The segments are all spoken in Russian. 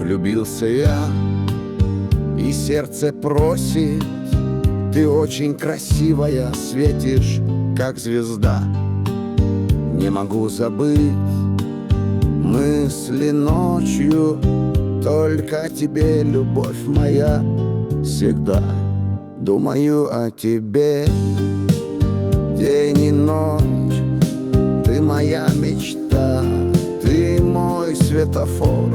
Влюбился я, и сердце просит. Ты очень красивая, светишь, как звезда. Не могу забыть мысли ночью, только о тебе, любовь моя, всегда думаю о тебе. День и ночь, ты моя мечта, ты мой светофор,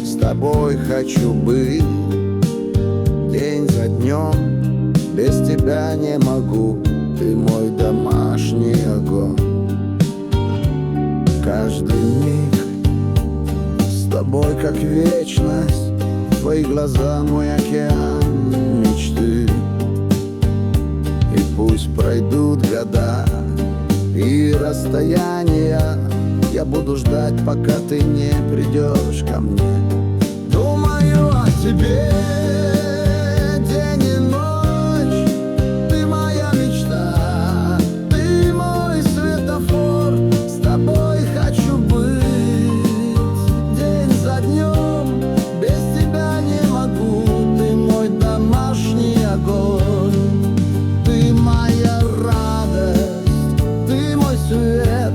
с тобой хочу быть. День за днем, без тебя не могу, ты мой домашний огонь. Каждый миг с тобой как вечность, твои глаза мой океан мечты. И пусть пройдут года и расстояния, я буду ждать, пока ты не придешь ко мне. Думаю о тебе день и ночь, ты моя мечта, ты мой светофор, с тобой хочу быть. День за днем, без тебя не могу, ты мой домашний огонь. Ты моя радость, ты мой свет,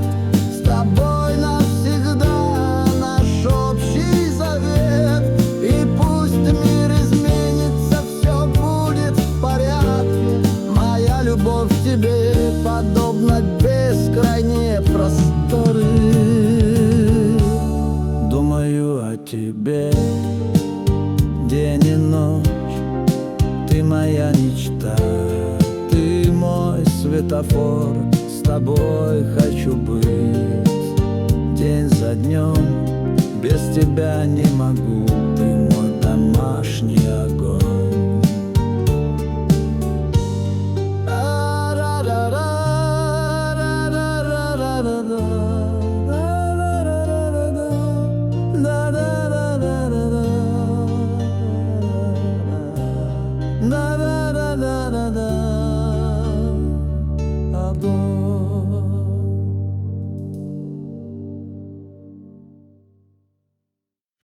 с тобой навсегда наш общий завет. И пусть мир изменится, все будет в порядке. Моя любовь к тебе подобна бескрайние просторы. Думаю о тебе день и ночь, ты моя мечта, ты мой светофор, с тобой хочу быть. День за днем, без тебя не могу, ты мой домашний огонь.